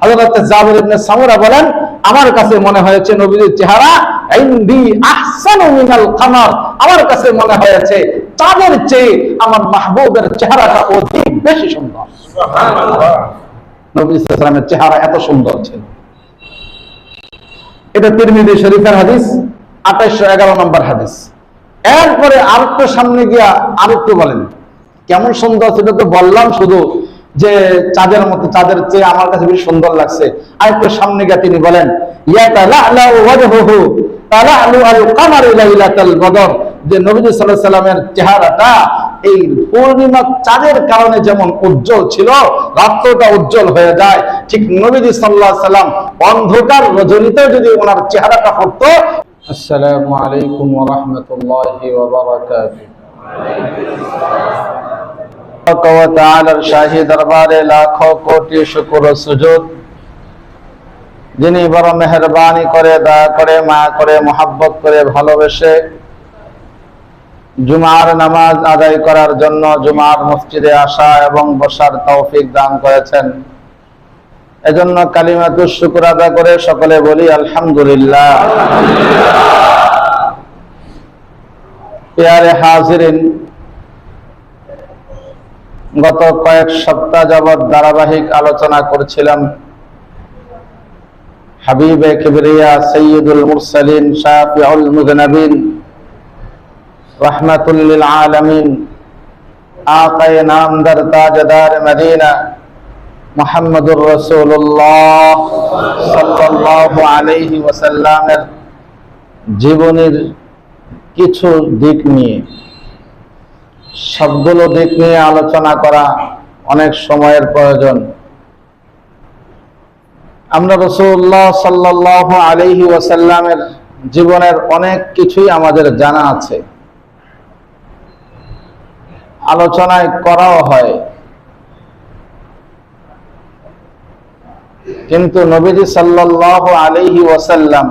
হযরত জাবির ইবনে সামুরা বলেন, আমার কাছে মনে হয়েছে নবীর চেহারা ইনদি আহসানু মিনাল কামার, আমার কাছে মনে হয়েছে চাঁদের চেয়ে আমার মাহবুবের চেহারাটা অধিক বেশি সুন্দর। সুবহানাল্লাহ। নবী সাল্লাল্লাহু আলাইহি ওয়াসাল্লামের চেহারা এত সুন্দর ছিল। এটা তিরমিজি শরীফের হাদিস, 2811 নম্বর হাদিস। এরপরে আরেকটু সামনে গিয়া আরেকটু বলেন কেমন সুন্দর, সেটা তো বললাম শুধু যে চাঁদের মতো, চাঁদের চেয়ে আমার কাছে বেশি সুন্দর লাগছে। আরেকটু সামনে গিয়ে তিনি বলেন, ইয়াতালা'লাউ ওয়াজহুহু তালা'লু আল কামারি লাইলাতাল বদর, যে নবী সাল্লাল্লাহু আলাইহি ওয়াসাল্লামের চেহারাটা এই পূর্ণিমা চাঁদের কারণে যেমন উজ্জ্বল ছিল, রাত্রটা উজ্জ্বল হয়ে যায়, ঠিক নবী সাল্লাল্লাহু আলাইহি ওয়াসাল্লাম অন্ধকার রজনীতে যদি ওনার চেহারাটা পড়তো। আসসালামু আলাইকুম ওয়া রাহমাতুল্লাহি ওয়া বারাকাতুহু। শাহী দরবারে লাখো কোটি শুকর ও সুজুদ, যিনি বড় মেহেরবানি করে, দয়া করে, মায়া করে, মোহাব্বত করে, ভালোবেসে জুমার নামাজ আদায় করার জন্য জুমার মসজিদে আসা এবং বসার তৌফিক দান করেছেন। এজন্য কালিমাতুশ শুকর আদা করে সকলে বলি আলহামদুলিল্লাহ। প্রিয় হাজিরিন, গত কয়েক সপ্তাহ যাবৎ ধারাবাহিক আলোচনা করছিলাম হাবিবে কিবরিয়া সাইয়্যিদুল মুরসালিন শাফিউল মুযনিবিন রাহমাতুল লিল আলামিন আকায়ে নামদার তাজদার মদিনা মুহাম্মদুর রাসূলুল্লাহ সাল্লাল্লাহু আলাইহি ওয়াসাল্লামের জীবনের কিছু দিক নিয়ে, সবগুলো দিক নিয়ে আলোচনা করা অনেক সময়ের প্রয়োজন। আমরা রাসূলুল্লাহ সাল্লাল্লাহু আলাইহি ওয়াসাল্লামের জীবনের অনেক কিছুই আমাদের জানা আছে, আলোচনায় করাও হয়, কিন্তু নবীজি সাল্লাল্লাহু আলাইহি ওয়াসাল্লাম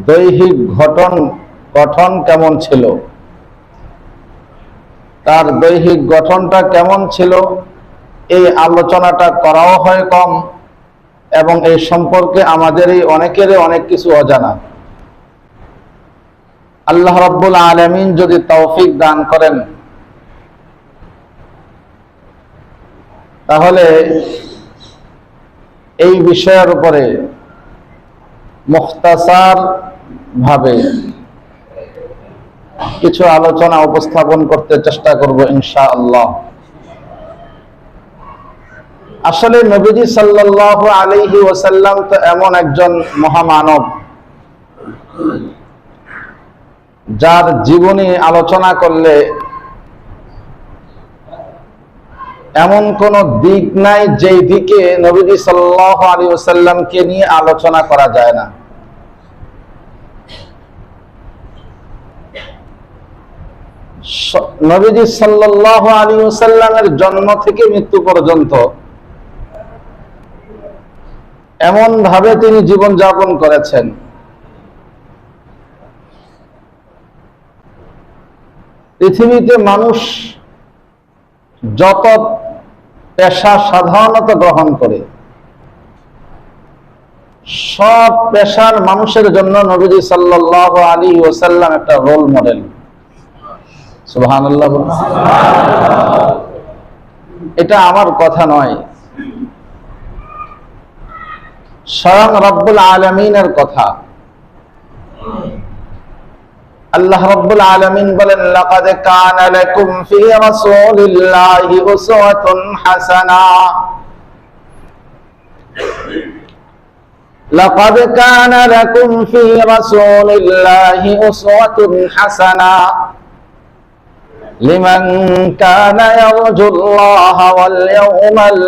দৈহিক গঠন কেমন ছিল, তার দৈহিক গঠনটা কেমন ছিল, এই আলোচনাটা করাও হয় কম, এবং এই সম্পর্কে আমাদেরই অনেকেরই অনেক কিছু অজানা। আল্লাহ রাব্বুল আলামিন যদি তৌফিক দান করেন, তাহলে এই বিষয়ের উপরে মুখতাসার ভাবে কিছু আলোচনা উপস্থাপন করতে চেষ্টা করব ইনশাআল্লাহ। আসলে নবীজি সাল্লাল্লাহু আলাইহি ওয়াসাল্লাম তো এমন একজন মহামানব, যার জীবনী আলোচনা করলে এমন কোন দিক নাই যেই দিকে নবীজি সাল্লাল্লাহু আলাইহি ওয়াসাল্লামকে নিয়ে আলোচনা করা যায় না। নবীজি সাল্লাল্লাহু আলাইহি ওয়াসাল্লামের জন্ম থেকে মৃত্যু পর্যন্ত এমন ভাবে তিনি জীবন যাপন করেছেন, পৃথিবীতে মানুষ যত পেশা সাধারণত গ্রহণ করে, সব পেশার মানুষের জন্য নবীজি সাল্লাল্লাহু আলাইহি ওয়াসাল্লাম একটা রোল মডেল। সুবহানাল্লাহ। এটা আমার কথা নয়, স্বয়ং রব্বুল আলামিনের কথা। আল্লাহ রাব্বুল আলামিন বলেন, লাকাদ কানা লাকুম ফি রাসূলিল্লাহি উসওয়াতুন হাসানা, লাকাদ কানা লাকুম ফি রাসূলিল্লাহি উসওয়াতুন হাসানা লিমান কানা ইয়ারজুল্লাহা ওয়াল ইয়াওমাল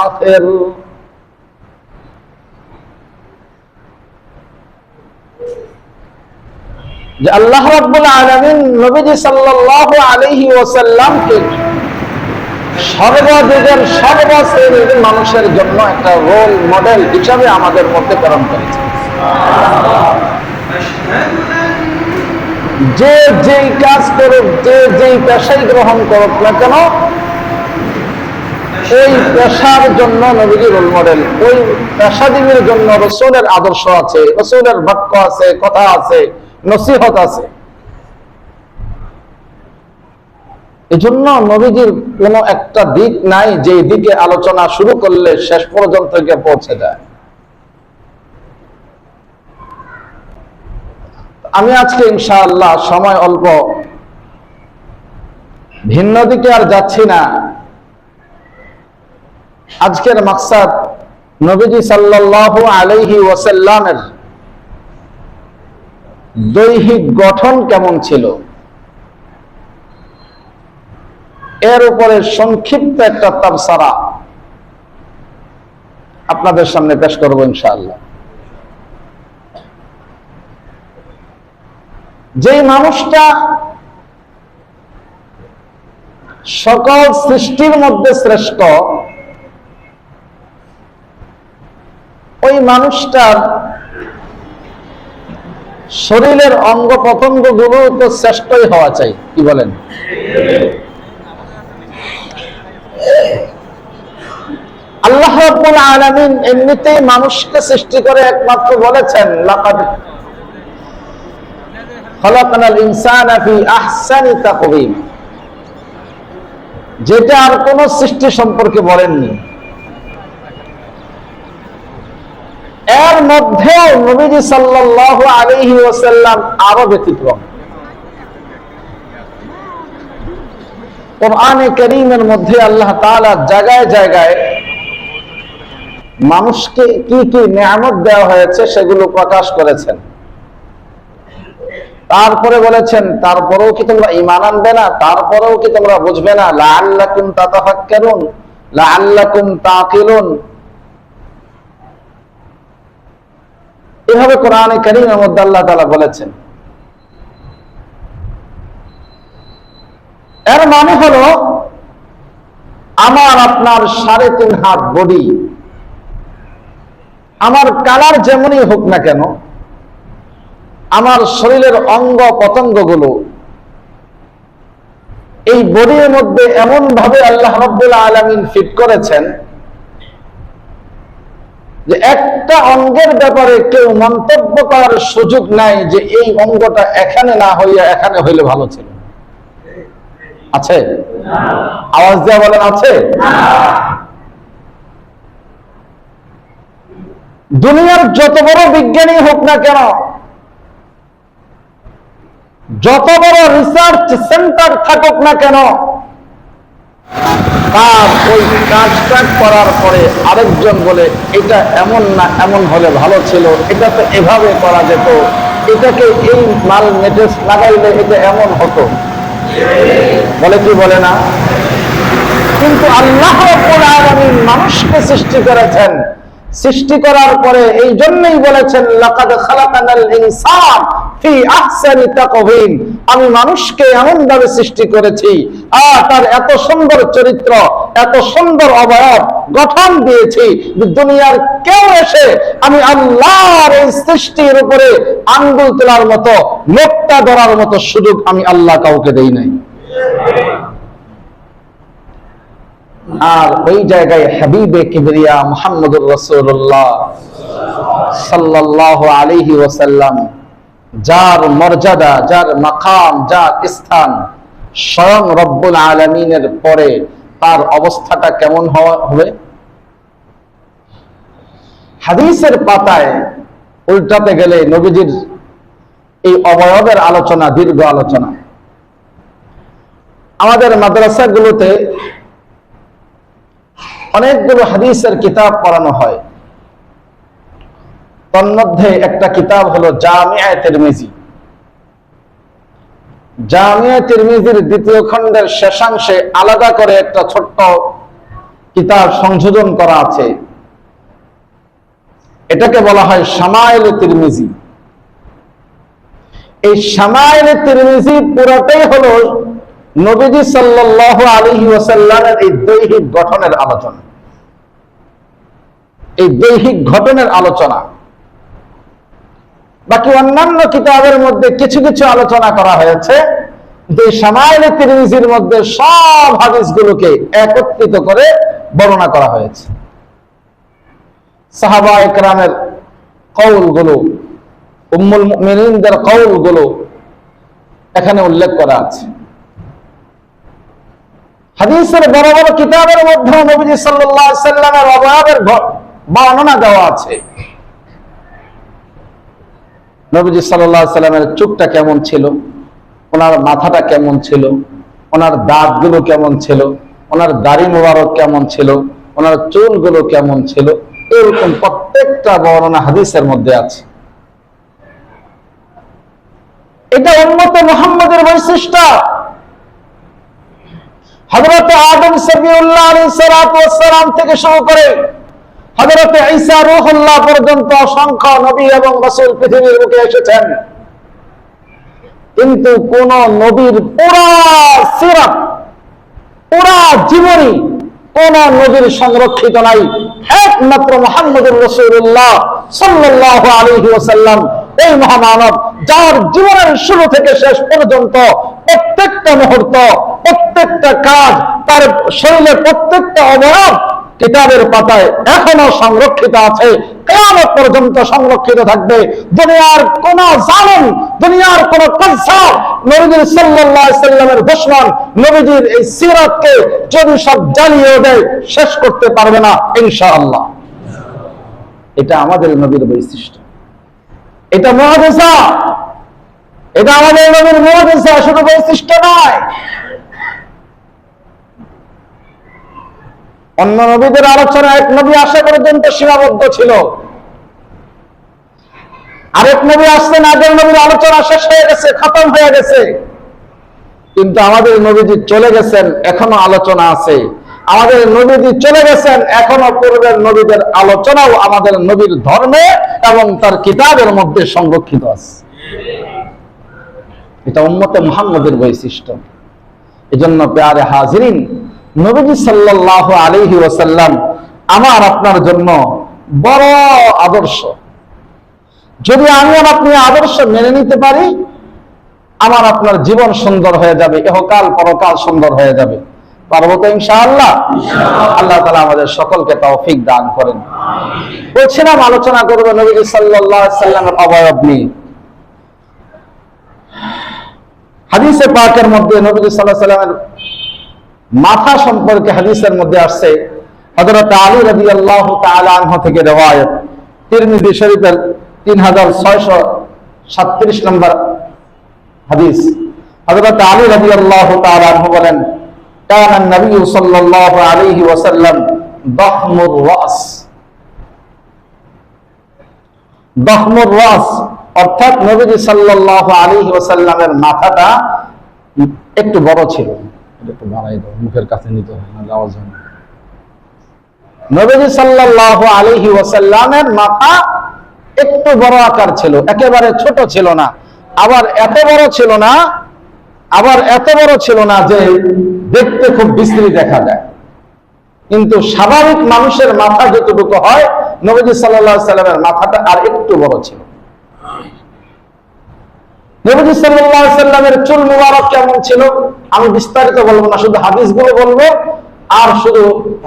আখির। যে আল্লাহ রাব্বুল আলামিন নবীজি সাল্লাল্লাহু আলাইহি ওয়াসাল্লামকে সর্বযুগের সর্বশ্রেণীর মানুষের জন্য একটা রোল মডেল হিসাবে আমাদের মধ্যে প্রেরণ করেছেন। যে যেই কাজ করুক, যে যেই পেশাই গ্রহণ করুক না কেন, ওই পেশার জন্য নবীজি রোল মডেল, ওই পেশাজীবীর জন্য রাসূলের আদর্শ আছে, রাসূলের বাক্য আছে, কথা আছে, নসিহত আছে। এজন্য নবীজির কোনো একটা দিক নাই যে দিকে আলোচনা শুরু করলে শেষ পর্যন্ত গিয়ে পৌঁছে যায়। আমি আজকে ইনশাআল্লাহ সময় অল্প, ভিন্ন দিকে আর যাচ্ছি না। আজকের মাকসাদ নবীজি সাল্লাল্লাহু আলাইহি ওয়াসাল্লামের দৈহিক গঠন কেমন ছিল এর উপরে সংক্ষিপ্ত একটা তাফসীর আপনাদের সামনে পেশ করব ইনশাআল্লাহ। যেই মানুষটা সকল সৃষ্টির মধ্যে শ্রেষ্ঠ, ওই মানুষটার শরীরের অঙ্গ প্রত্যঙ্গ গুলো তো শ্রেষ্ঠই হওয়া চাই, কি বলেন? আল্লাহ রাব্বুল আলামিন এমনিতেই মানুষকে সৃষ্টি করে একমাত্র বলেছেন লাকাদ খালাকনাল ইনসানা ফি আহসানি তাকওয়িম, যেটা আর কোন সৃষ্টি সম্পর্কে বলেননি। এর মধ্যেও নবীজি সাল্লাল্লাহু আলাইহি ওয়াসাল্লাম আরো ব্যতিক্রম। কোরআনে কারীমের মধ্যে আল্লাহ তাআলা জায়গায় জায়গায় মানুষকে কি কি নিয়ামত দেওয়া হয়েছে সেগুলো প্রকাশ করেছেন। তারপরে বলেছেন তারপরেও কি তোমরা ঈমান আনবে না, তারপরেও কি তোমরা বুঝবে না, লাআল্লাকুম তাতাফাক্কারুন লাআল্লাকুম তাকিলুন। এভাবে কোরআনে কারীমের মধ্যে আল্লাহ তাআলা বলেছেন। এর মানে হলো আমার আপনার 3.5 হাত বডি, আমার কালার যেমনই হোক না কেন, আমার শরীরের অঙ্গ পতঙ্গগুলো এই বডির মধ্যে এমন ভাবে আল্লাহ রাব্বুল আলামিন ফিট করেছেন যে একটা অঙ্গের ব্যাপারে কেউ মন্তব্য করার সুযোগ নাই যে এই অঙ্গটা এখানে না হইয়া এখানে হইলে ভালো ছিল। আছে? আওয়াজ দিয়ে বলেন আছে? দুনিয়ার যত বড় বিজ্ঞানী হোক না কেন, যত বড় রিসার্চ সেন্টার থাকুক না কেন, তার ওই কাজটা করার পরে আরেকজন বলে এটা এমন না এমন হলে ভালো ছিল, এটা তো এভাবে করা যেত, এটাকে এই মাল মেটেস লাগাইলে এটা এমন হতো, বলে কি বলে না? কিন্তু আল্লাহ রাব্বুল আলামিন মানুষকে সৃষ্টি করেছেন, সৃষ্টি করার পরে এই জন্যই বলেছেন লাকাদ খালাকানাল ইনসান ফি আহসানি তাকওয়িম, আমি মানুষকে এমন ভাবে সৃষ্টি করেছি, তার এত সুন্দর চরিত্র, এত সুন্দর অবয়ব গঠন দিয়েছি যে দুনিয়ার কেউ এসে আমি আল্লাহর এই সৃষ্টির উপরে আঙ্গুল তোলার মতো, নোকটা ধরার মতো সুযোগ আমি আল্লাহ কাউকে দেই নাই। আর ওই জায়গায় হাবিবে কিবরিয়া মুহাম্মদুর রাসূলুল্লাহ সাল্লাল্লাহু আলাইহি ওয়াসাল্লাম, যার মর্যাদা, যার মাকাম, যার স্থান, স্বয়ং রব্বুল আলামিনের পরে তার অবস্থাটা কেমন হবে? হাদিসের পাতায় উল্টাতে গেলে নবীজির এই অবয়বের আলোচনা, দীর্ঘ আলোচনা। আমাদের মাদ্রাসাগুলোতে অনেকগুলো হাদিসের কিতাব পড়ানো হয়, তন্মধ্যে একটা কিতাব হলো জামিআ তিরমিজি। জামিআ তিরমিজির 2য় খণ্ডের শেষাংশে আলাদা করে একটা ছোট্ট কিতাব সংযোজন করা আছে, এটাকে বলা হয় শামাইল তিরমিজি। এই শামাইল তিরমিজি পুরোটাই হলো নবীজি সাল্লাল্লাহু আলাইহি ওয়াসাল্লামের এই দৈহিক গঠনের আলোচনা, এই দৈহিক ঘটনের আলোচনা। বাকি অন্যান্য কিতাবের মধ্যে কিছু কিছু আলোচনা করা হয়েছে, যে শামাইল তিরমিজির মধ্যে সব হাদিসগুলোকে একত্রিত করে বর্ণনা করা হয়েছে। সাহাবা একরামের কওলগুলো, উম্মুল মুমিনিনদের কওলগুলো এখানে উল্লেখ করা আছে। হাদিসের বড় বড় কিতাবের মধ্যে নবীজি সাল্লাল্লাহু আলাইহি সাল্লামের অভাবের বর্ণনা দেওয়া আছে। নবীজি সাল্লাল্লাহু আলাইহি সাল্লামের চোখটা কেমন ছিল, ওনার মাথাটা কেমন ছিল, ওনার দাঁতগুলো কেমন ছিল, ওনার দাড়ি মোবারক কেমন ছিল, ওনার চুলগুলো কেমন ছিল, এরকম প্রত্যেকটা বর্ণনা হাদিসের মধ্যে আছে। এটা উম্মতে মুহাম্মদের বৈশিষ্ট্য। হযরত আদম সফিউল্লাহ আলাইহিস সালাতু ওয়াস সালাম থেকে শুরু করে হযরত ঈসা রূহুল্লাহ পর্যন্ত অসংখ্য নবী এবং রাসূল পৃথিবীর বুকে এসেছেন, কিন্তু কোন নবীর পুরা সিরাত, পুরা জীবনী কোন নবীর সংরক্ষিত নাই। একমাত্র মুহাম্মদুর রাসূলুল্লাহ সাল্লাল্লাহু আলাইহি ওয়াসাল্লাম, এই মহামানব, যার জীবনের শুরু থেকে শেষ পর্যন্ত প্রত্যেকটা মুহূর্ত, প্রত্যেকটা কাজ, তার শরীরের প্রত্যেকটা অবয়ব কিতাবের পাতায় এখনো সংরক্ষিত আছে, কিয়ামত পর্যন্ত সংরক্ষিত থাকবে। দুনিয়ার কোন জালেম, দুনিয়ার কোন কাযযাব নবী সাল্লাল্লাহু আলাইহি সাল্লামের দুশমন নবীজির এই সিরাতকে যদি সব জ্বালিয়ে দেয়, শেষ করতে পারবে না ইনশাআল্লাহ। এটা আমাদের নবীর বৈশিষ্ট্য, এটা মুআজিজা, এটা আমাদের নবীর মুআজিজা, শুধু বৈশিষ্ট্য নয়। অন্য নবীদের আলোচনা এক নবী আসা পর্যন্ত সীমাবদ্ধ ছিল, আরেক নবী আসছেন, আগের নবীর আলোচনা শেষ হয়ে গেছে, খতম হয়ে গেছে। কিন্তু আমাদের নবীজি চলে গেছেন, এখনো আলোচনা আছে। আমাদের নবীজি চলে গেছেন, এখনো পূর্বের নবীদের আলোচনাও আমাদের নবীর ধর্মে এবং তার কিতাবের মধ্যে সংরক্ষিত আছে। এটা উম্মতে মুহাম্মদের বৈশিষ্ট্য। এজন্য প্যারে হাজিরিন, নবীজি সাল্লাল্লাহু আলাইহি ওয়াসাল্লাম আমার আপনার জন্য বড় আদর্শ। যদি আমি আর আপনি আদর্শ মেনে নিতে পারি, আমার আপনার জীবন সুন্দর হয়ে যাবে, ইহকাল পরকাল সুন্দর হয়ে যাবে। পারবো তো ইনশাআল্লাহ? আল্লাহ তাআলা আমাদের সকলকে তৌফিক দান করেন। বলছিলাম আলোচনা করব নবীজি সাল্লাল্লাহু আলাইহি ওয়াসাল্লামের অবয়ব নিয়ে। হাদিসে পাকের মধ্যে নবীজি সাল্লাল্লাহু আলাইহি ওয়াসাল্লামের মাথা সম্পর্কে হাদিসের মধ্যে আসছে, হযরত আলী রাদিয়াল্লাহু তাআলা আনহু থেকে riwayat, তিরমিজি শরীফের 3637 নম্বর হাদিস। হযরত আলী রাদিয়াল্লাহু তাআলা আনহু বলেন, কানা নবী সাল্লাল্লাহু আলাইহি ওয়াসাল্লাম দাহমুর রাস। দাহমুর রাস অর্থাৎ নবীজি সাল্লাল্লাহু আলাইহি ওয়াসাল্লামের মাথাটা একটু বড় ছিল। একটু বাড়াই দাও, মুখের কাছে নিতে হয় না, আওয়াজ হয় না। নবীজি সাল্লাল্লাহু আলাইহি ওয়াসাল্লামের মাথা একটু বড় আকার ছিল, একেবারে ছোট ছিল না, আবার এত বড় ছিল না, আবার এত বড় ছিল না যে দেখতে খুব বিশ্রী দেখা যায়। কিন্তু স্বাভাবিক মানুষের মাথা যতটুকু হয়, নবীজি সাল্লাল্লাহু আলাইহি ওয়াসাল্লামের মাথাটা আর একটু বড় ছিল। নবীজি সাল্লাল্লাহু আলাইহি ওয়াসাল্লামের চুল মুবারক কেমন ছিল আমি বিস্তারিত বলবো না, শুধু হাদিসগুলো বলবো আর শুধু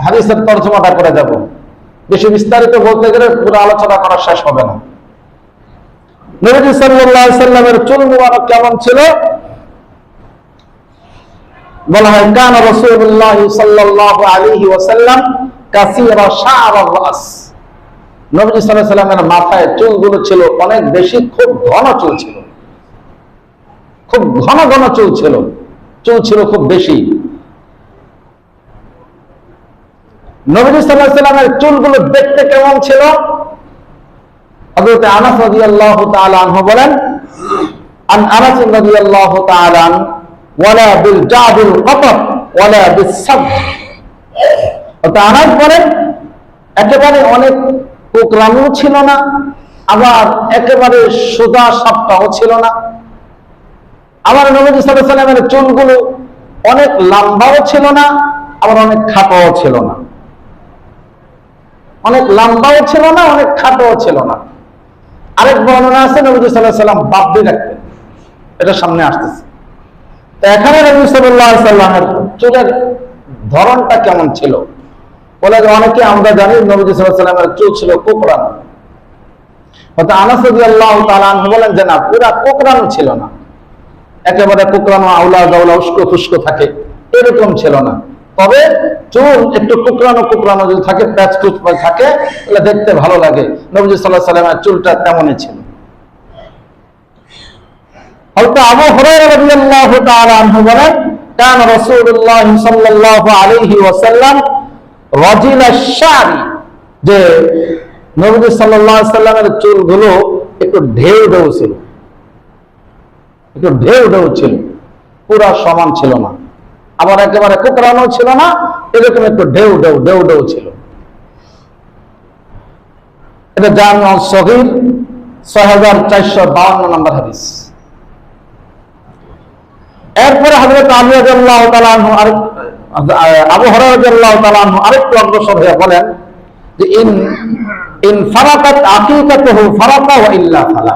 হাদিসের তরজমাটা করে যাব। বেশি বিস্তারিত বলতে গেলে পুরো আলোচনা করা শেষ হবে না। নবীজি সাল্লাল্লাহু আলাইহি ওয়াসাল্লামের চুল মুবারক কেমন ছিল বলা হয়, কানা রাসূলুল্লাহ সাল্লাল্লাহু আলাইহি ওয়াসাল্লাম কাসীরা শা'রার রাস। নবীজি সাল্লাল্লাহু আলাইহি ওয়াসাল্লামের মাথায় চুলগুলো ছিল অনেক বেশি, খুব ঘন চুল ছিল, খুব ঘন ঘন চুল ছিল, চুল ছিল খুব বেশি। নবীজি সাল্লাল্লাহু আলাইহি ওয়াসাল্লামের চুলগুলো দেখতে কেমন ছিল? হযরত আনাস রাদিয়াল্লাহু তাআলা আনহু বলেন, আন আনাস রাদিয়াল্লাহু তাআলা আন ওয়ালা বিল জাবিল কতব ওয়ালা বিস সাদ। হযরত আনাস বলেন, একেবারে অনেক কোকড়ানো ছিল না, আবার একেবারে সোজা সাপটাও ছিল না। আমার নবী সাল্লাল্লাহু আলাইহি ওয়াসাল্লামের চুলগুলো অনেক লম্বাও ছিল না, আবার অনেক খাটোও ছিল না। অনেক লম্বাও ছিল না, অনেক খাটোও ছিল না। আরেক বর্ণনা আছে নবী সাল্লাল্লাহু আলাইহি ওয়াসাল্লাম বাবদি রাখতেন, এটা সামনে আসতেছে। তো এখানে নবী সাল্লাল্লাহু আলাইহি ওয়াসাল্লামের চুলের ধরনটা কেমন ছিল? বলে যে অনেকে আমরা জানি নবীজি সাল্লাল্লাহু আলাইহি ওয়াসাল্লামের চুল ছিল কোকড়ানো। হয়তো আনাস রাদিয়াল্লাহু তাআলা আনহু বলেন যে না, পুরা কোকড়ানো ছিল না, একেবারে কোকড়ানো আউলা দাউলা উস্কো খুস্কো থাকে এরকম ছিল না। তবে চুল একটু কোকড়ানো কোকড়ানো যদি থাকে, প্যাচ টুচ থাকে, তাহলে দেখতে ভালো লাগে। নবীজি সাল্লাল্লাহু আলাইহি ওয়াসাল্লামের চুলটা তেমনই ছিল। হযরত আবু হুরায়রা রাদিয়াল্লাহু তাআলা আনহু বলেন, কান রাসূলুল্লাহ সাল্লাল্লাহু আলাইহি ওয়াসাল্লাম রাজিলাশ শারি, যে নবী সাল্লাল্লাহু আলাইহি ওয়াসাল্লামের চুলগুলো একটু ঢেউ ঢেউ ছিল, একটু ঢেউ ঢেউ ছিল, পুরা সমান ছিল না, আবার একেবারে কোকড়ানো ছিল না, এরকম একটু ঢেউ ঢেউ ঢেউ ঢেউ ছিল। এটা জামিউস সগীর 6452 নম্বর হাদিস। এরপরে হযরত আলী রাদিয়াল্লাহু তাআলা আনহু আর আবু হুরায়রা রাদিয়াল্লাহু তাআলা আনহু আরেকটু অগ্রসর হয়ে বলেন যে ইন ফারাকাত আকিকাতুহু ফারাকা ওয়া ইল্লা ফালা।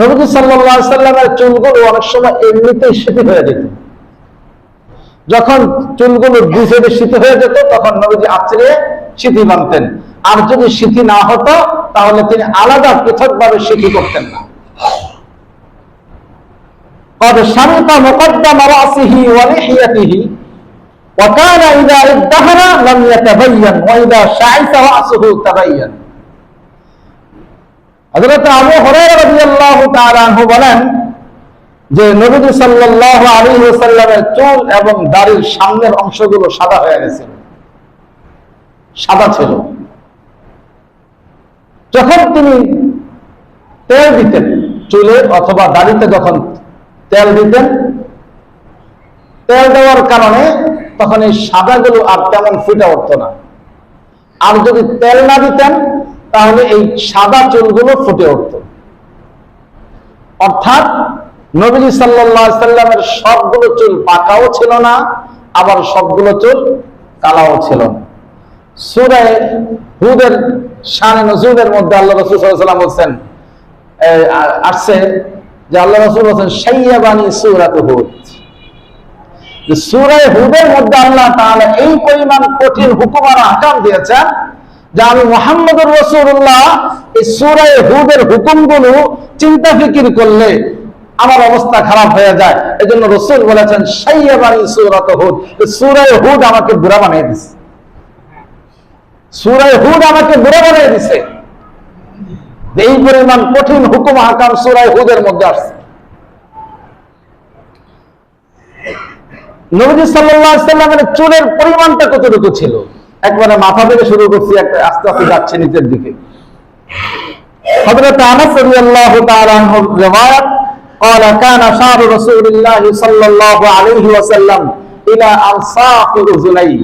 নবী সাল্লাল্লাহু আলাইহি ওয়াসাল্লামের চুলগুলো অনেক সময় এমনিতেই শিথিল হয়ে যেত। যখন চুলগুলো দুই সাইডে শিথিল হয়ে যেত তখন নবীজি আঁচড়ে সিঁথি বাঁধতেন, আর যদি সিঁথি না হতো তাহলে তিনি আলাদা পৃথকভাবে সিঁথি করতেন না। قد شمط مقدم رأسه ولحيته وكان إذا ادهر لم يتبين وإذا شعث رأسه تبين। হযরত আবু হুরায়রা রাদিয়াল্লাহু তাআলা আনহু বলেন যে নবী সাল্লাল্লাহু আলাইহি ওয়াসাল্লামের চুল এবং দাড়ির সামনের অংশগুলো সাদা হয়ে গেছে, সাদা ছিল। যখন তিনি তেল দিতেন চুলে অথবা দাড়িতে, যখন তেল দিতেন, তেল দেওয়ার কারণে তখন এই সাদাগুলো আর তেমন ফুটে উঠতো না। আর যদি তেল না দিতেন তাহলে এই সাদা চুলগুলো ফুটে উঠত। অর্থাৎ নবী সাল্লাল্লাহু আলাইহি ওয়াসাল্লামের সবগুলো চুল পাকাও ছিল না, আবার সবগুলো চুল কালাও ছিল না। সূরা হুদের শানে নজুলের মধ্যে আল্লাহ রাসূল সাল্লাল্লাহু আলাইহি ওয়াসাল্লাম বলেন, আসছে যে আল্লাহ রাসূল বলেন শাইয়াবানি সূরাত হুদ, যে সূরা হুদের মধ্যে আল্লাহ তাআলা এই পরিমাণ কঠিন হুকুম আর আহকাম দিয়েছেন যে আমি মুহাম্মদুর রাসূলুল্লাহ এই সূরা হুদের হুকুমগুলো চিন্তা ফিকির করলে আমার অবস্থা খারাপ হয়ে যায়। এজন্য রাসূল বলেছেন শাইয়াবানি সূরাত হুদ, সূরা হুদ আমাকে বুড়া বানিয়ে দিয়েছে, সূরা হুদ আমাকে বুড়া বানিয়ে দিয়েছে। এই পরিমাণ কঠিন হুকুম আহকাম সূরা হুদের মধ্যে আসছে। নবী সাল্লাল্লাহু আলাইহি ওয়াসাল্লামের চুলের পরিমাণটা কতটুকু ছিল, একবারে মাথা থেকে শুরু করছি, আস্তে আস্তে যাচ্ছে নিচের দিকে। হযরত আনাস রাদিয়াল্লাহু তাআলা আনহুর রিওয়ায়াত قال كان شعر رسول الله صلى الله عليه وسلم الى انصاف اذنيه।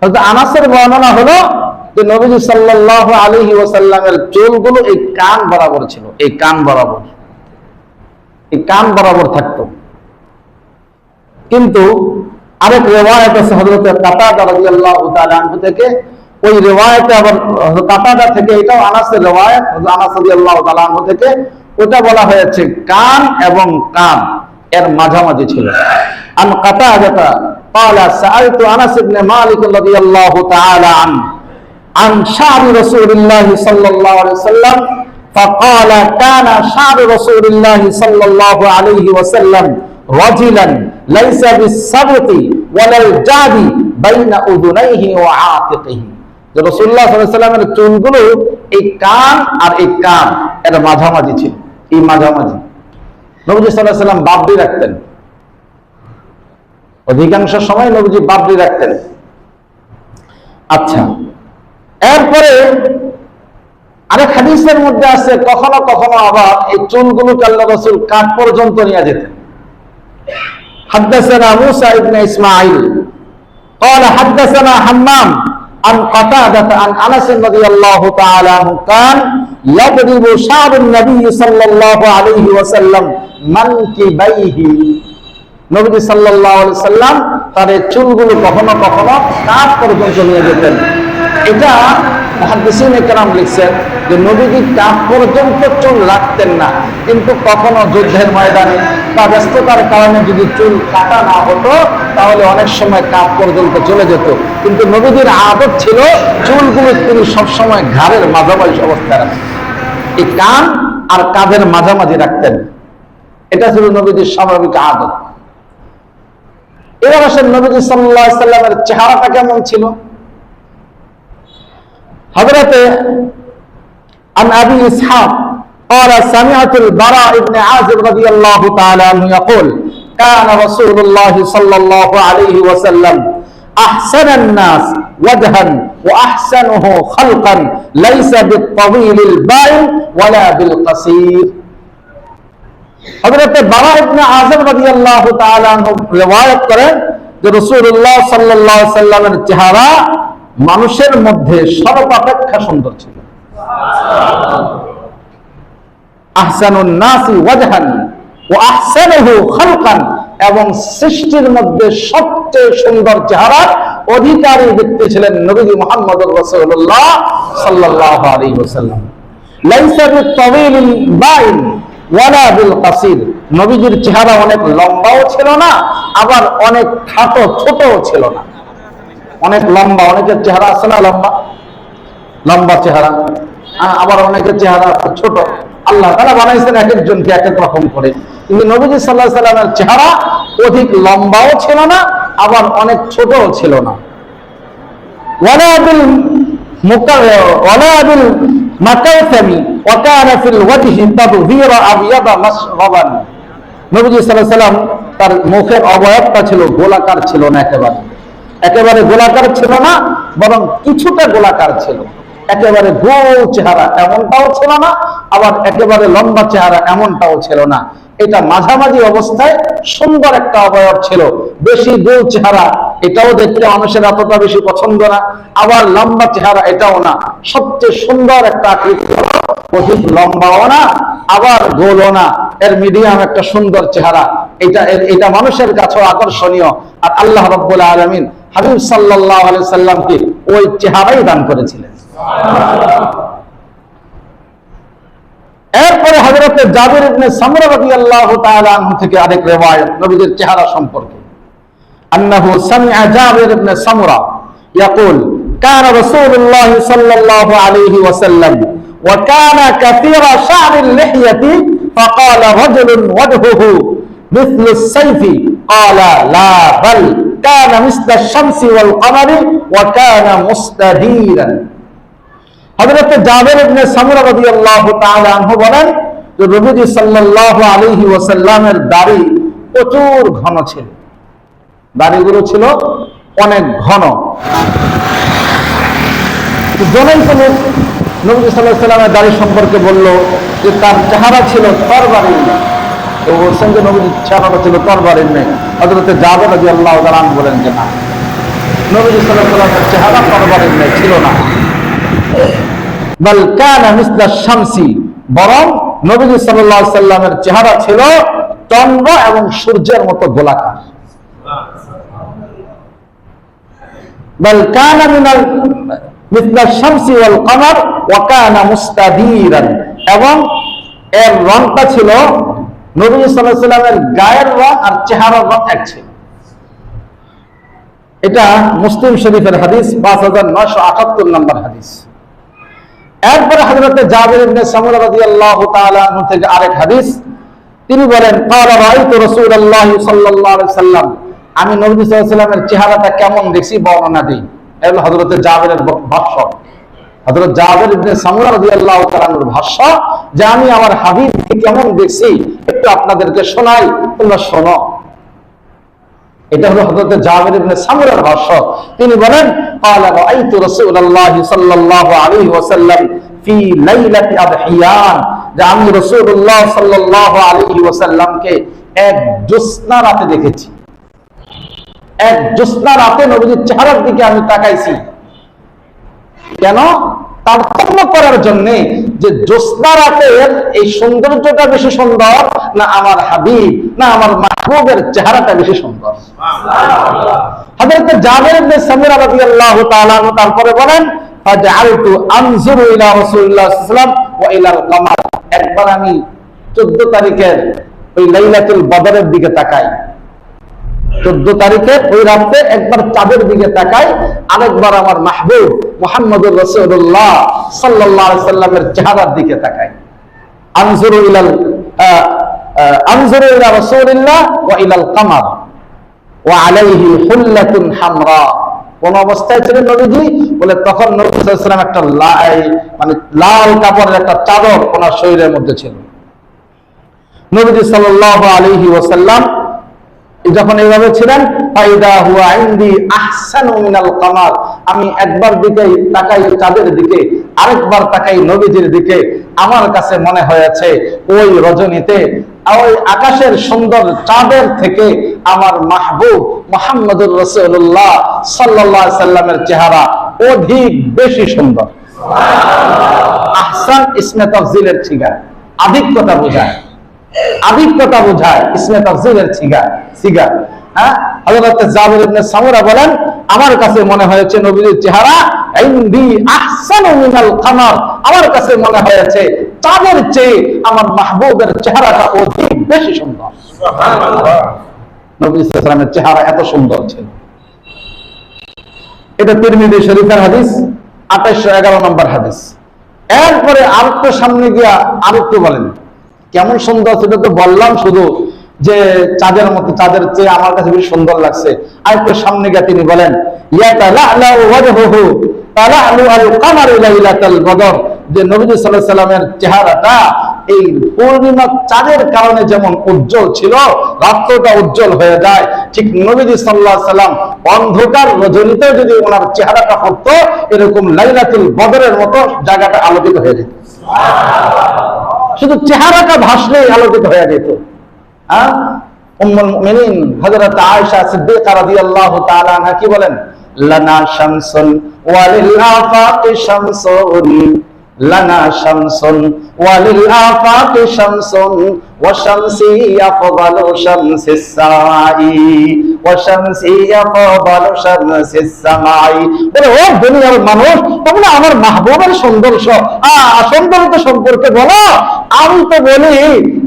হযরত আনাসের বর্ণনা হলো যে নবী সাল্লাল্লাহু আলাইহি ওয়াসাল্লামের চুলগুলো এই কান বরাবর ছিল, এই কান বরাবর, এই কান বরাবর থাকতো। কিন্তু আরেক রিওয়ায়াত আছে হযরত কাতাদা রাদিয়াল্লাহু তাআলা আনহু থেকে, ওই রিওয়ায়াতে আবার কাতাদা থেকে, এটাও আনাসের রিওয়ায়াত, আনাস রাদিয়াল্লাহু তাআলা আনহু থেকে, ওটা বলা হয়েছে কান এবং কান এর মাঝামাঝি ছিল। আন কাতাদা قال سألت أنس بن مالك رضي الله تعالى عنه عن شعر رسول الله صلى الله عليه وسلم فقال كان شعر رسول الله صلى الله عليه وسلم رجلا ليس بالسبط ولا الجعد بين أذنيه وعاتقه। যে রাসূলুল্লাহ সাল্লাল্লাহু আলাইহি ওয়াসাল্লামের চুলগুলো এই কান আর এই কান এর মাঝামাঝি ছিল, এই মাঝামাঝি। নবী সাল্লাল্লাহু আলাইহি ওয়াসাল্লাম বাবরি রাখতেন, অধিকাংশ সময় নবীজি বাবরি রাখতেন। আচ্ছা, এরপরে আরেক হাদিসের মধ্যে আছে কখনো কখনো আবার এই চুলগুলোকে আল্লাহ রাসূল কাঁধ পর্যন্ত নিয়ে যেতেন। حدثنا موسى ابن اسماعيل قال حدثنا حمام عن قتادة عن انس رضي الله تعالى عنه كان يضرب شعر النبي صلى الله عليه وسلم منكبيه। নবী সাল্লাল্লাহু আলাইহি ওয়াসাল্লাম তার চুলগুলো কখনো কখনো কাঁধ পর্যন্ত নিয়ে যেতেন। এটা মুহাদ্দিসিন ইকরাম লিখছেন যে নবীজি কাঁধ পর্যন্ত চুল রাখতেন না, কিন্তু কখনো যুদ্ধের ময়দানে বা ব্যস্ততার কারণে যদি চুল কাটা না হতো তাহলে অনেক সময় কাঁধ পর্যন্ত চলে যেত, কিন্তু নবীজির আদত ছিল চুলগুলো তিনি সবসময় ঘাড়ের মাঝামাঝি অবস্থায় রাখতেন, এই কান আর কাঁধের মাঝামাঝি রাখতেন। এটা ছিল নবীজির স্বাভাবিক আদত। এবার আসেন নবীজি সাল্লাল্লাহু আলাইহি সাল্লামের চেহারাটা কেমন ছিল। হযরতে عن أبي إسحاق قال سمعت البراء بن عازب رضي الله تعالى عنه يقول كان رسول الله صلى الله عليه وسلم أحسن الناس وجها وأحسنه خلقا ليس بالطويل البائن ولا بالقصير। হযরতে বারা ইবনে আযিব রাদিয়াল্লাহু তাআলা আনহু রিওয়ায়াত করেন যে রাসূলুল্লাহ সাল্লাল্লাহু আলাইহি সাল্লামের চেহারা মানুষের মধ্যে সর্বাপেক্ষা সুন্দর ছিল। আহসানুন নাসি ওয়াজহান ওয়া আহসানুহু খালকান, এবং সৃষ্টির মধ্যে সবচেয়ে সুন্দর চেহারার অধিকারী ব্যক্তি ছিলেন নবী মুহাম্মদুর রাসূলুল্লাহ সাল্লাল্লাহু আলাইহি ওয়াসাল্লাম। লাইসা বিতাওয়িলিল বাইন ওয়ালা বিল কাসির, নবীজির চেহারা অনেক লম্বাও ছিল না, আবার অনেক খাটো ছোটও ছিল না। অনেক লম্বা, অনেকের চেহারা আছে না লম্বা লম্বা চেহারা, আবার অনেকের চেহারা ছোট। আল্লাহ তাআলা বানাইছেন এক একজনকে এক এক রকম করে, কিন্তু নবীজি সাল্লাল্লাহু আলাইহি সাল্লামের চেহারা অধিক লম্বাও ছিল না, আবার অনেক ছোটও ছিল না। ওয়ালা বিল মাকাইসামি ওয়া কানা ফিল ওয়াজহি তাদহিরা আবিয়াদা মাশরাবান, নবীজি সাল্লাল্লাহু আলাইহি সাল্লাম তার মুখের অবয়বটা ছিল গোলাকার ছিল না, একেবারে গোলাকার ছিল না, বরং কিছুটা গোলাকার ছিল। একেবারে গোল চেহারা এমনটাও ছিল না, আবার একেবারে লম্বা চেহারা এমনটাও ছিল না। এটা মাঝামাঝি অবস্থায় সুন্দর একটা অবয়ব ছিল। বেশি গোল চেহারা এটাও দেখতে মানুষের এতটা বেশি পছন্দ না, আবার লম্বা চেহারা এটাও না। সবচেয়ে সুন্দর একটা আকৃতি, অধিক লম্বাও না আবার গোলও না, এর মিডিয়াম একটা সুন্দর চেহারা। এটা মানুষের কাছেও আকর্ষণীয়। আর আল্লাহ রাব্বুল আলামিন হাবিব সাল্লাল্লাহু আলাইহি সাল্লামকে ওই চেহারাই দান করেছিলেন। এরপরে হযরতে জাবির ইবনে সামরা রাদিয়াল্লাহু তাআলা আনহু থেকে আরেক রিওয়ায়াত নবীর চেহারা সম্পর্কে। আন্নাহু সামিআ জাবির ইবনে সামরা ইয়াকুল কানা রাসূলুল্লাহ সাল্লাল্লাহু আলাইহি ওয়াসাল্লাম ওয়া কানা কাসীরা শা'রিল লিহইয়াতি ফাকালা রাজুলুন ওয়াজহুহু মিসলু আস-সাইফি ক্বালা লা বাল কানা মিসলা আশ-শামসি ওয়াল কমারি ওয়া কানা মুস্তাদীরান। হযরত জাবির ইবনে সামরা রাদিয়াল্লাহু তাআলা আনহু বলেন যে নবীজি সাল্লাল্লাহু আলাইহি ওয়াসাল্লামের দাড়ি প্রচুর ঘন ছিল, দাড়িগুলো ছিল অনেক ঘন। জনৈক লোক নবী সাল্লাল্লাহু আলাইহি ওয়াসাল্লামের দাড়ি সম্পর্কে বলল যে তার চেহারা ছিল তরবারির ন্যায়। তো বলছেন যে নবীজির চেহারাটা ছিল তরবারির ন্যায়। হযরত জাবির রাদিয়াল্লাহু তাআলা আনহু বলেন যে না, নবী সাল্লাল্লাহু আলাইহি ওয়াসাল্লামের চেহারা তরবারির ন্যায় ছিল না, বাল কানা মিসলা শামসি, বরং নবী সাল্লাল্লাহু আলাইহি ওয়াসাল্লামের চেহারা ছিল চন্দ্র এবং সূর্যের মতো গোলাকার। বাল কানা মিসলা শামসি ওয়াল কমার ওয়া কানা মুস্তাদীরান, এবং এর রংটা ছিল নবী সাল্লাল্লাহু আলাইহি ওয়াসাল্লামের গায়ের রং আর চেহারার রং এক ছিল। এটা মুসলিম শরীফের হাদিস, 5978 নম্বর হাদিস। এরপরে হযরত জাবির ইবনে সামরা রাদিয়াল্লাহু তাআলা আনহু থেকে আরেক হাদিস, তিনি বলেন ক্বালা রাআইতু রাসূলুল্লাহ সাল্লাল্লাহু আলাইহি ওয়াসাল্লাম, আমি নবী সাল্লাল্লাহু আলাইহি ওয়াসাল্লামের চেহারাটা কেমন দেখছি বর্ণনা দিই। এটা হলো হযরত জাবিরের ভাষ্য, হযরত জাবির ইবনে সামরা রাদিয়াল্লাহু তাআলা আনহুর ভাষ্য যে আমি আমার হাবিবকে কেমন দেখছি একটু আপনাদেরকে শোনাই, তোমরা শোনো। এটা হলো হযরত জাবির ইবনে সামরার ভাষ্য। তিনি বলেন ক্বালা রাআইতু রাসূলুল্লাহ সাল্লাল্লাহু আলাইহি ওয়াসাল্লাম ফি লাইলাতি আদহিয়ান, যে আমি রাসূলুল্লাহ সাল্লাল্লাহু আলাইহি ওয়াসাল্লামকে এক জ্যোৎস্না রাতে দেখেছি। এক জ্যোৎস্না রাতে নবীর চেহারার দিকে আমি তাকাইছি। কেন? তারতম্য করার জন্য যে জ্যোৎস্না রাতের এই সৌন্দর্যটা বেশি সুন্দর না আমার হাবিব না আমার মাহবুবের চেহারাটা বেশি সুন্দর। হযরত জাবির ইবনে সামরা রাদিয়াল্লাহু তাআলা তারপরে বলেন ফাজআলতু আনজুরু ইলা রাসূলিল্লাহ সাল্লাল্লাহু আলাইহি ওয়াসাল্লাম ওয়া ইলাল কামার। একবার আমি 14 তারিখের ওই লাইলাতুল বদরের দিকে তাকাই, 14 তারিখে ওই রাতে একবার চাঁদের দিকে তাকাই, আরেকবার আমার মাহবুব মুহাম্মদুর রাসূলুল্লাহ সাল্লাল্লাহু আলাইহি সাল্লামের চেহারার দিকে তাকাই। আনজুরু ইলা রাসূলিল্লাহ ওয়া ইলাল কামার ওয়া আলাইহি হুল্লাতুন হামরা। কোন অবস্থায় ছিলেন নবীজি? বলে তখন নবী সাল্লাল্লাহু আলাইহি সাল্লাম একটা লাল কাপড়ের একটা চাদর ওনার শরীরের মধ্যে ছিল। নবীজি সাল্লাল্লাহু আলাইহি ওয়াসাল্লাম যখন এইভাবে ছিলেন, ফাইদা হুয়া ইনদি আহসানু মিনাল কামার। আমি একবার দিকে তাকাই চাঁদের দিকে, আরেকবার তাকাই নবীজির দিকে, আমার কাছে মনে হয়েছে ওই রজনীতে ওই আকাশের সুন্দর চাঁদের থেকে আমার মাহবুব মুহাম্মদুর রাসূলুল্লাহ সাল্লাল্লাহু আলাইহি সাল্লামের চেহারা অধিক বেশি সুন্দর। আহসান ইসমে তাফজিলের ছিগা, আধিক্যতা বোঝায়, আধিক্যতা বোঝায় ইসমে তাফজিলের সিগা। হ্যাঁ, হযরত জাবির ইবনে সামুরা বলেন, আমার কাছে মনে হয়েছে নবীর চেহারা ইনদি আহসানু মিনাল কামার, আমার কাছে মনে হয়েছে চাঁদের চেয়ে আমার মাহবুবের চেহারাটা অধিক বেশি সুন্দর। সুবহানাল্লাহ। নবী সাল্লাল্লাহু আলাইহি ওয়াসাল্লামের চেহারা এত সুন্দর ছিল। এটা তিরমিজি শরীফের হাদিস, 2811 নম্বর হাদিস। এরপরে আরেকটু সামনে গিয়া আরেকটু বলেন কেমন সুন্দর, সেটা তো বললাম শুধু যে চাঁদের মতো, চাঁদের চেয়ে আমার কাছে বেশি সুন্দর লাগছে। আর একটু সামনে গিয়ে তিনি বলেন, যে নবীজি সাল্লাল্লাহু আলাইহি সাল্লামের চেহারাটা এই পূর্ণিমা চাঁদের কারণে যেমন উজ্জ্বল ছিল, রাত্রটা উজ্জ্বল হয়ে যায়, ঠিক নবীজি সাল্লাল্লাহু আলাইহি সাল্লাম অন্ধকার রজনীতে যদি ওনার চেহারাটা পড়তো, এরকম লাইলাতুল বদরের মতো জায়গাটা আলোকিত হয়ে যেত। শুধু চেহারাটা ভাসলেই আলোকিত হয়ে যেত। উম্মুল মুমিনিন হযরত আয়েশা সিদ্দিকা রাদিয়াল্লাহু তাআলা আনহা কি বলেন? লানা শামসুন ওয়ালিল আফাকি শামসুন, লানা শামসুন ওয়ালিল আফাকি শামসুন ওয়া শামসি আফদালু শামসিস সামাই, ওয়া শামসি আফদালু শামসিস সামাই। বলে ও দুনিয়ার মানুষ, তোমরা আমার মাহবুবের সৌন্দর্য সৌন্দর্য সম্পর্কে বলো। আমি তো বলি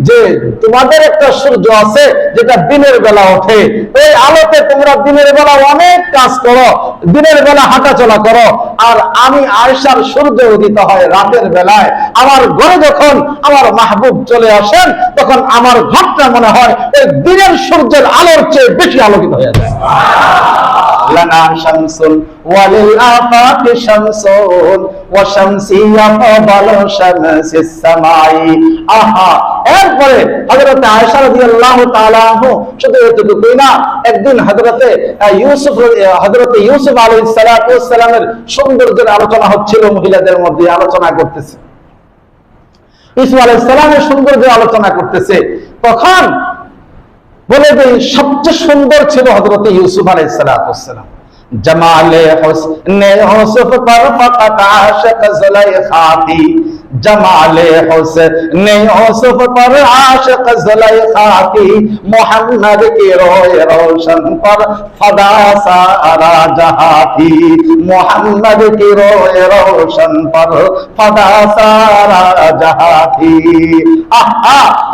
যে তোমাদের একটা সূর্য আছে যেটা দিনের বেলা ওঠে, ওই আলোতে তোমরা দিনের বেলা অনেক কাজ করো, দিনের বেলা হাঁটাচলা করো, আর আমি আয়েশার সূর্য উদিত হয় রাতের বেলায়। আমার ঘরে যখন আমার মাহবুব চলে আসেন, তখন আমার ঘরটা মনে হয় ওই দিনের সূর্যের আলোর চেয়ে বেশি আলোকিত হয়ে যায়। লানা শামসুন ওয়ালিল আফাকি শামসুন ওয়া শামসি আফদালু শামসিস সামাই। আহা, এরপরে হযরত আয়েশা রাদিয়াল্লাহু তাআলা আনহু শুধু এতটুকুই না, একদিন হযরত ইউসুফ আলাইহিস সালাতু ওয়াস সালামের সৌন্দর্যের আলোচনা হচ্ছিল, মহিলাদের মধ্যে আলোচনা করতেছে, ইউসুফ আলাইহিস সালামের সৌন্দর্যের আলোচনা করতেছে। তখন বলে যে সবচেয়ে সুন্দর ছিল হযরত ইউসুফ আলাইহিস সালাতু ওয়াস সালাম। জামালে হুসনে ইউসুফ পর ফাকাত আশিক জুলাইখা থি, জামালে হুসনে ইউসুফ পর আশিক জুলাইখা থি, মুহাম্মদ কি রোয়ে রোशन पर फदा सारा जहां थी, मुहम्मद की रोए रोशन पर फदा सारा जहां थी।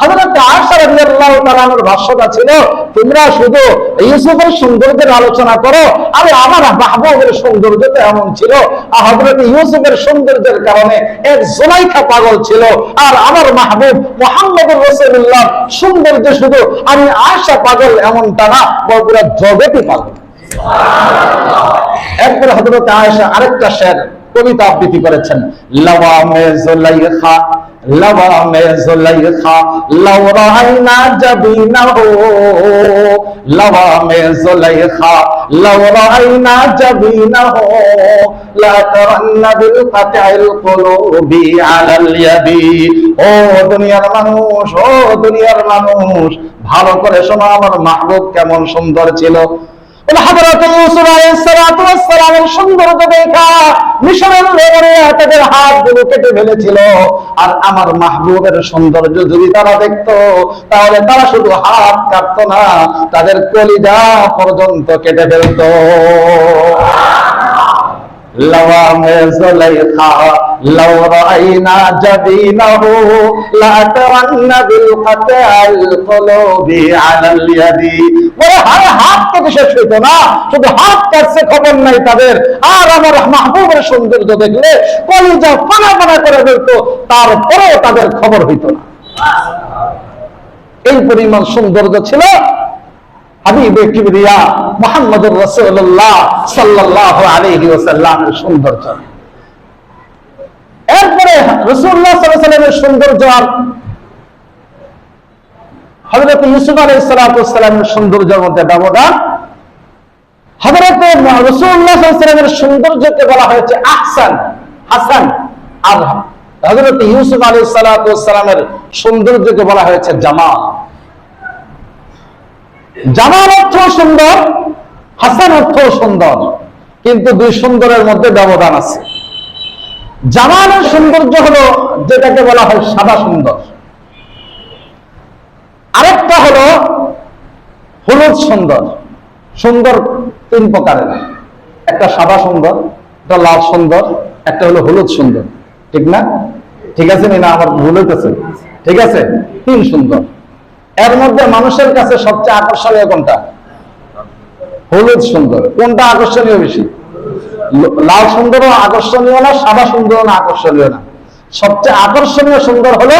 হযরত আয়েশা রাদিয়াল্লাহু তাআলা এর ভাষ্যটা ছিল, তোমরা শুধু ইউসুফের সৌন্দর্যের আলোচনা করো, আরে আমার মাহবুবের সৌন্দর্য তো এমন ছিল, হযরত ইউসুফের সৌন্দর্যের কারণে এক জুলাইখা পাগল ছিল, আর আমার মাহবুব মুহাম্মদুর রাসূলুল্লাহ সৌন্দর্য শুধু আমি আয়েশা পাগল এমনটা না, পুরো জগৎই পাগল। এরপরে হযরত আয়েশা আরেকটা শের কবিতা আবৃত্তি করেছেন, লাওয়া মে জুলাইখা, লাওয়া মে জুলাইখা লাও রাইনা জাবিনা হো, লাওয়া মে জুলাইখা লাও রাইনা জাবিনা হো, লা তারান্না বিল ফাতিল কুলুবি আলাল ইয়াদি। ও দুনিয়ার মানুষ, ও দুনিয়ার মানুষ, ভালো করে শোনো আমার মাহবুব কেমন সুন্দর ছিল। হযরত ইউসুফ আলাইহিস সালাতু ওয়াস সালামের সৌন্দর্য দেখা মিশরের লোকেরা তাদের হাতগুলো কেটে ফেলেছিল, আর আমার মাহবুবের সৌন্দর্য যদি তারা দেখতো, তাহলে তারা শুধু হাত কাটতো না, তাদের কলিজা পর্যন্ত কেটে ফেলতো। লওয়ামে জুলাইখা লাউ রাইনা জাবিনাহু লা তারান্না বিল কাতাল কুলুবি আলাল ইয়াদি। ওরে হায়, হাত কেটে শেষ হইতো না, শুধু হাত কাটছে খবর নাই তাদের। আর আমার মাহবুবের সৌন্দর্য দেখলে কলিজা ফানা ফানা করে ফেলতো, তারপরেও তাদের খবর হইতো না। এই পরিমাণ সৌন্দর্য ছিল হাবিবে কিবরিয়া মুহাম্মদুর রাসূলুল্লাহ সাল্লাল্লাহু আলাইহি ওয়াসাল্লামের সৌন্দর্য। এরপরে রাসূলুল্লাহ সাল্লাল্লাহু আলাইহি ওয়াসাল্লামের সৌন্দর্য আর হযরত ইউসুফ আলাইহিস সালাতু ওয়াস সালামের সৌন্দর্যের মধ্যে ব্যবধান। হযরত রাসূলুল্লাহ সাল্লাল্লাহু আলাইহি ওয়াসাল্লামের সৌন্দর্যকে বলা হয়েছে আহসান, হাসান, আর হযরত ইউসুফ আলাইহিস সালাতু ওয়াস সালামের সৌন্দর্যকে বলা হয়েছে জামাল। জামাল অর্থ সুন্দর, হাসান অর্থ সুন্দর, কিন্তু দুই সুন্দরের মধ্যে ব্যবধান আছে। জামালের সৌন্দর্য হলো যেটাকে বলা হয় সাদা সুন্দর, আরেকটা হলো হলুদ সুন্দর। সুন্দর তিন প্রকারের, একটা সাদা সুন্দর, একটা লাল সুন্দর, একটা হলো হলুদ সুন্দর। ঠিক না? ঠিক আছে না? আমার ভুল হইতেছে? ঠিক আছে, তিন সুন্দর। এর মধ্যে মানুষের কাছে সবচেয়ে আকর্ষণীয় কোনটা? হলুদ সুন্দর। কোনটা আকর্ষণীয় বেশি? লাল সুন্দরও আকর্ষণীয় না, সাদা সুন্দরও না আকর্ষণীয় না, সবচেয়ে আকর্ষণীয় সুন্দর হলো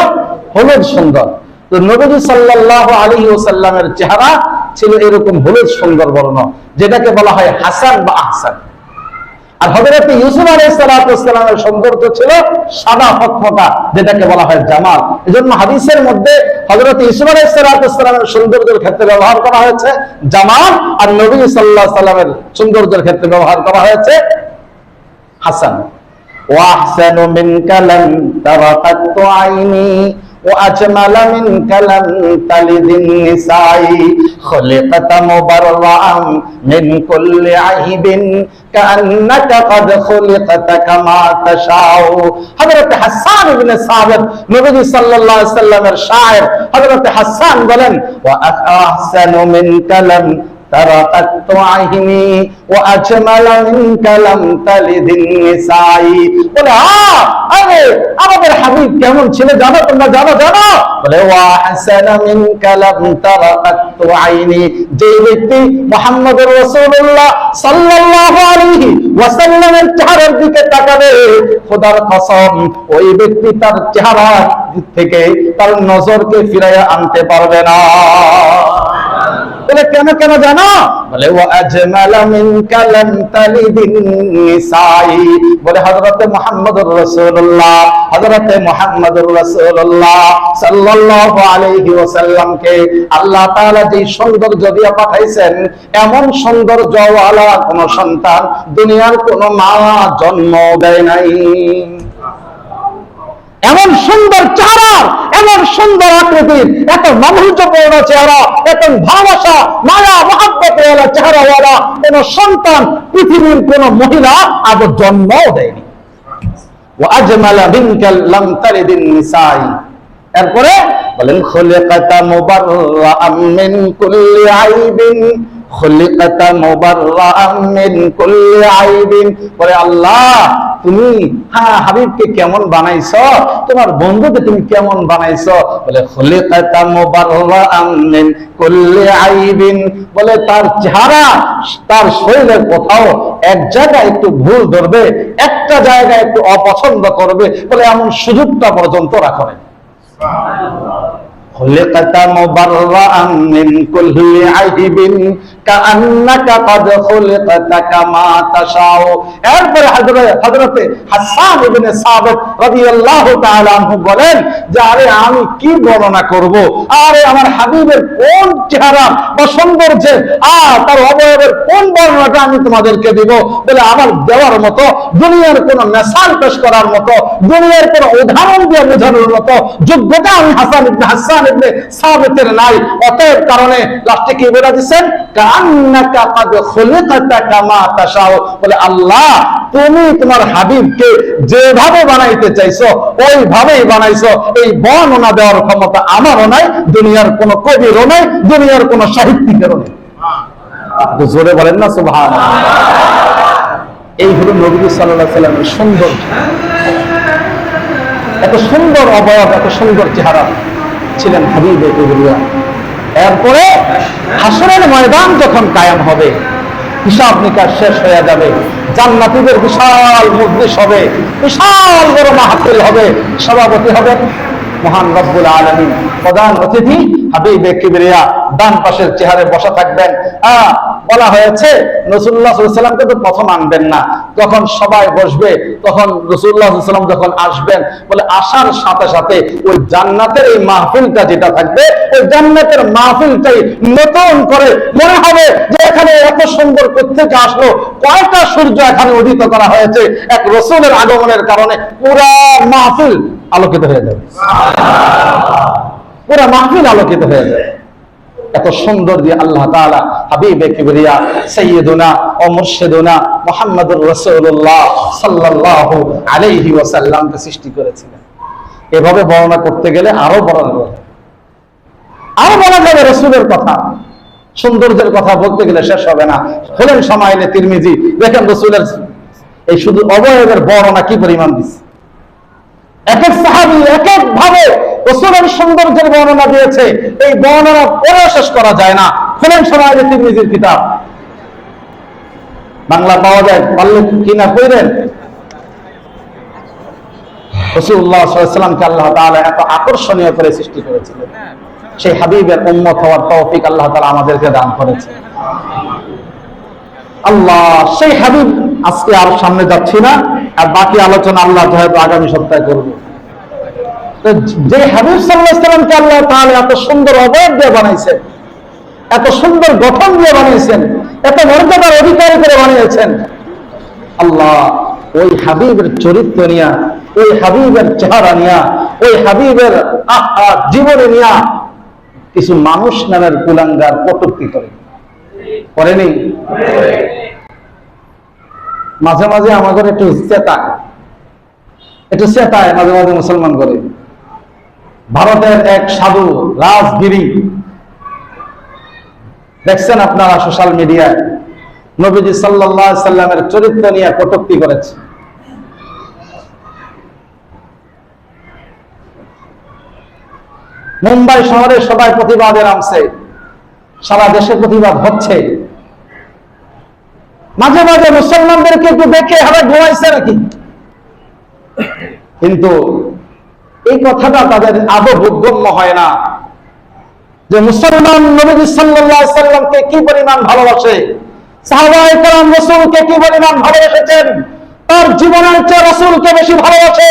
হলুদ সুন্দর। তো নবী সাল্লাল্লাহু আলাইহি ওয়াসাল্লামের চেহারা ছিল এরকম হলুদ সুন্দর বর্ণ, যেটাকে বলা হয় হাসান বা আহসান। আর হযরত ইউসুফ আলাইহিস সালাতু ওয়াস সালামের সৌন্দর্য ছিল সাদা ফকফকা, যেটাকে বলা হয় জামাল। এজন্য হাদিসের মধ্যে হযরত ইউসুফ আলাইহিস সালাতু ওয়াস সালামের সৌন্দর্যের ক্ষেত্রে ব্যবহার করা হয়েছে জামাল, আর নবী সাল্লাল্লাহু আলাইহি সাল্লামের সৌন্দর্যের ক্ষেত্রে ব্যবহার করা হয়েছে হাসান। ওয়া আহসানু মিনকা লাম তারাকাতু আইনি وأجمل منك لم تلد النساء خلقت مبرأ من كل عيب كأنك قد خلقت كما تشاء। হযরত হাসান ইবনে সাবিত নবী সাল্লাল্লাহু আলাইহি ওয়াসাল্লামের শায়ের হযরত হাসান বলেন, ওয়া আহসানু মিনকা লাম তারাকাতু আইনি ওয়া আজমালা মিনকা লাম তালিদিন নিসাই। বলে আরে আমাদের হাবিব কেমন ছিল জানো তোমরা? জানো? বলে ওয়া হাসানা মিনকা লাম তারাকাতু আইনি। যে ব্যক্তি মুহাম্মদুর রাসূলুল্লাহ সাল্লাল্লাহু আলাইহি ওয়াসাল্লামের চেহারার দিকে তাকাবে, খোদার কসম ওই ব্যক্তি তার চেহারা থেকে তার নজরকে ফিরাইয়া আনতে পারবে না। বলে কেন কেন জানো? বলে ওয়া আজমালা মিনকা লাম তালিদিন নিসাই। বলে হযরতে মুহাম্মদুর রাসূলুল্লাহ সাল্লাল্লাহু আলাইহি ওয়াসাল্লামকে আল্লাহ তাআলা যে সৌন্দর্য দিয়ে পাঠাইছেন, এমন সৌন্দর্যওয়ালা কোন সন্তান দুনিয়ার কোন মা জন্ম দেয় নাই। এমন সুন্দর চেহারা, এমন সুন্দর আকৃতির, এত মাধুর্যপূর্ণ চেহারা, এত ভালোবাসা, মায়া, মহব্বতওয়ালা চেহারাওয়ালা কোন সন্তান পৃথিবীর কোন মহিলা আজ জন্মও দেয়নি। ওয়া আজমালা মিনকা লাম তালিদিন নিসাই। এরপরে বলেন খুলিকাতা মুবাররাআম মিন কুল্লি আইবিন, খুলিকাতা মুবাররাআম মিন কুল্লি আইবিন। বলে আল্লাহ তুমি হাবিবকে কেমন বানাইছো, তোমার বন্ধুকে তুমি কেমন বানাইছো? বলে খুলিকাতা মুবাররাআম মিন কুল্লি আইবিন। বলে তার চেহারা, তার শরীরের কোথাও এক জায়গায় একটু ভুল ধরবে, একটা জায়গায় একটু অপছন্দ করবে, বলে এমন সুযোগটা পর্যন্ত রাখো না। خلقت مبرأ من كل عيب كأنك قد خلقت كما تشاء। এরপরে হযরত হাসান ইবনে সাবিত রাদিয়াল্লাহু তাআলা আনহু বলেন যে আরে আমি কি বর্ণনা করব, আরে আমার হাবিবের কোন চেহারা বা সৌন্দর্যের তার অবয়বের কোন বর্ণনাটা আমি তোমাদেরকে দিব? বলে আমার দেওয়ার মতো, দুনিয়ার কোন মিসাল পেশ করার মতো, দুনিয়ার কোন উদাহরণ দিয়ে বোঝানোর মতো যোগ্যতা আমি হাসান ইবনে সাবিতের নাই। অতএব কারণে লাস্টে কি বলে দিবেন? কান্নাকা কাদ খুলিকাতা কামা তাশাউ। বলে আল্লাহ তুমি তোমার হাবিবকে যেভাবে বানাইতে চাইছো ওইভাবেই বানাইছো। এই বর্ণনা দেওয়ার ক্ষমতা আমারও নাই, দুনিয়ার কোন কবিরও নাই, দুনিয়ার কোন সাহিত্যিকেরও নেই। জোরে বলেন না সুবহানাল্লাহ। এই হলো নবী সাল্লাল্লাহু আলাইহি সাল্লামের সুন্দর, এত সুন্দর অবয়ব, এত সুন্দর চেহারা ছিলেন হাবিবে কিবরিয়া। এরপরে হাসরের ময়দান যখন কায়েম হবে, হিসাব নিকাশ শেষ হয়ে যাবে, জান্নাতীদের বিশাল মজলিস হবে, বিশাল বড় মাহফিল হবে, সভাপতি হবেন মহান রব্বুল আলামিন, প্রধান অতিথি হাবিবে কিবরিয়া ডান পাশের চেহারে বসা থাকবেন। বলা হয়েছে রাসূলুল্লাহ সাল্লাল্লাহু আলাইহি ওয়াসাল্লামকে তো প্রথম আনবেন না, যখন সবাই বসবে তখন রাসূলুল্লাহ সাল্লাল্লাহু আলাইহি ওয়াসাল্লাম যখন আসবেন, বলে আসার সাথে সাথে ওই জান্নাতের এই মাহফিলটা যেটা থাকবে, ওই জান্নাতের মাহফিলটাই নতুন করে মনে হবে যে এখানে এত সুন্দর কোত্থেকে আসলো, কয়টা সূর্য এখানে উদিত করা হয়েছে। এক রাসূলের আগমনের কারণে পুরা মাহফিল আলোকিত হয়ে যাবে, পুরা মাহফিল আলোকিত হয়ে যাবে। এত সুন্দর দিয়ে আল্লাহ তাআলা হাবিবে কিবরিয়া সাইয়্যিদুনা ও মুর্শিদুনা মুহাম্মদুর রাসূলুল্লাহ সাল্লাল্লাহু আলাইহি ওয়াসাল্লামকে সৃষ্টি করেছিলেন। এভাবে বর্ণনা করতে গেলে আরো বলা যাবে রাসূলের কথা, সৌন্দর্যের কথা বলতে গেলে শেষ হবে না। খোলেন শামাইলে তিরমিজি, দেখেন রাসূলের এই শুধু অবয়বের বর্ণনা কি পরিমাণ দিচ্ছে। এক এক সাহাবী এক এক ভাবে রাসূলের সৌন্দর্যের বর্ণনা দিয়েছে, এই বর্ণনা পড়ে শেষ করা যায় না। খোলেন শামাইলে তিরমিজির কিতাব, বাংলা পাওয়া যায়, পারলে কিনা কইরেন। রাসূলুল্লাহ সাল্লাল্লাহু আলাইহি ওয়াসাল্লামকে আল্লাহ তাআলা এত আকর্ষণীয় করে সৃষ্টি করেছিলেন, সেই হাবিবের উম্মত হওয়ার তৌফিক আল্লাহ তাআলা আমাদেরকে দান করেছেন। আল্লাহ সেই হাবিব, আজকে আর সামনে যাচ্ছি না, আর বাকি আলোচনা আল্লাহ হয়তো আগামী সপ্তাহে করব। যে হাবিব সাল্লাল্লাহু আলাইহি ওয়াসাল্লামকে আল্লাহ তাআলা এত সুন্দর অবয়ব দিয়ে বানাইছেন, এত সুন্দর গঠন দিয়ে বানিয়েছেন, এত মর্যাদার অধিকারী করে বানিয়েছেন, আল্লাহ ওই হাবিবের চরিত্র নিয়া, ওই হাবিবের চেহারা নিয়া, ওই হাবিবের জীবনে নিয়া কিছু মানুষ নামের কুলাঙ্গার কটূক্তি করেনি। মাঝে মাঝে আমাদের একটু চেতায় মাঝে মাঝে মুসলমান করে। ভারতের এক সাধু রাজগিরি, দেখছেন আপনারা সোশ্যাল মিডিয়ায়, নবীজি সাল্লাল্লাহু আলাইহি সাল্লামের চরিত্র নিয়ে কটূক্তি করেছে। মুম্বাই শহরে সবাই প্রতিবাদে নামছে, সারা দেশে প্রতিবাদ হচ্ছে। মাঝে মাঝে মুসলমানদেরকে একটু দেখে হারা ঘুমাইছে নাকি, কিন্তু এই কথাটা তাদের আদৌ বোধগম্য হয় না যে মুসলমান নবী সাল্লাল্লাহু আলাইহি সাল্লামকে কি পরিমাণ ভালোবাসে, সাহাবায়ে কেরাম রাসূলকে কি পরিমাণ ভালোবেসেছেন, তার জীবনের চেয়ে রাসূলকে বেশি ভালোবাসে,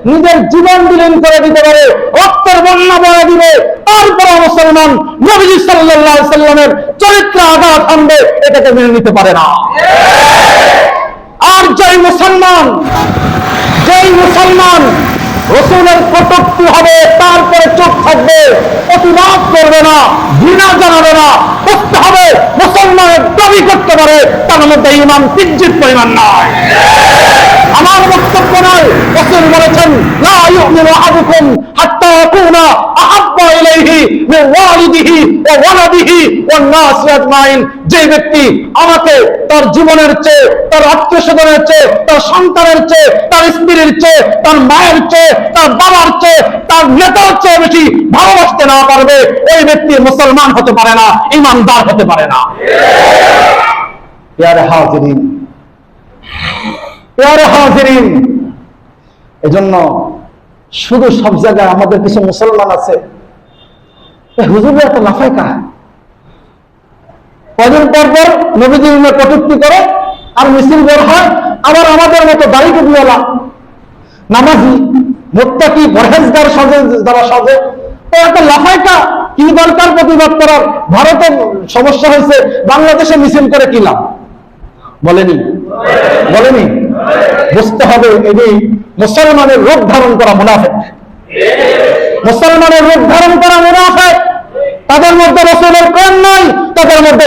নিজের জীবন বিলীন করে দিতে পারে, রক্তের বন্যা বয়ে দিবে, তারপরে মুসলমান নবী সাল্লাল্লাহু আলাইহি সাল্লামের চরিত্র আঘাত আনবে, এটাকে মেনে নিতে পারে না। আর যেই মুসলমান রাসূলের কটূক্তি হবে, তারপরে চুপ থাকবে, প্রতিবাদ করবে না, ঘৃণা জানাবে না, বুঝতে হবে মুসলমানের দাবি করতে পারে, তার মধ্যে ঈমান কিঞ্চিৎ পরিমাণ নয়। আমার বক্তব্য নয়, রাসূল বলেছেন লা ইউমিনু আহাদুকুম হাত্তা ইয়াকুনা আহাব্বা ইলাইহি মিন ওয়ালিদিহি ওয়া ওয়ালাদিহি ওয়ান নাস আজমাইন। যে ব্যক্তি আমাকে তার জীবনের চেয়ে, তার আত্মীয়স্বজনের চেয়ে, তার সন্তানের চেয়ে, তার স্ত্রীর চেয়ে, তার মায়ের চেয়ে, তার বাবার চেয়ে, তার নেতার চেয়ে বেশি ভালোবাসতে না পারবে, ওই ব্যক্তি মুসলমান হতে পারে না, ঈমানদার হতে পারে না। প্যারে হাজিরিন, এজন্য শুধু সব জায়গায় আমাদের কিছু মুসলমান আছে, হুজুর এত লাফায় কাহা, কদিন পর পর নবীজির কটূক্তি করে আর মিছিল বের হয়, আবার আমাদের মতো দাড়ি টুপিওয়ালা নামাজি মুত্তাকি পরহেজগার সাজে, যারা সাজে, এত লাফাইটা কি দরকার প্রতিবাদ করার? ভারতে সমস্যা হয়েছে, বাংলাদেশে মিছিল করে কি লাভ? বলেনি? বুঝতে হবে এই মুসলমানের রূপ ধারণ করা মুনাফিক, মুসলমানের রূপ ধারণ করা মুনাফিক, তাদের মধ্যে রাসূলের প্রেম নাই, তাদের মধ্যে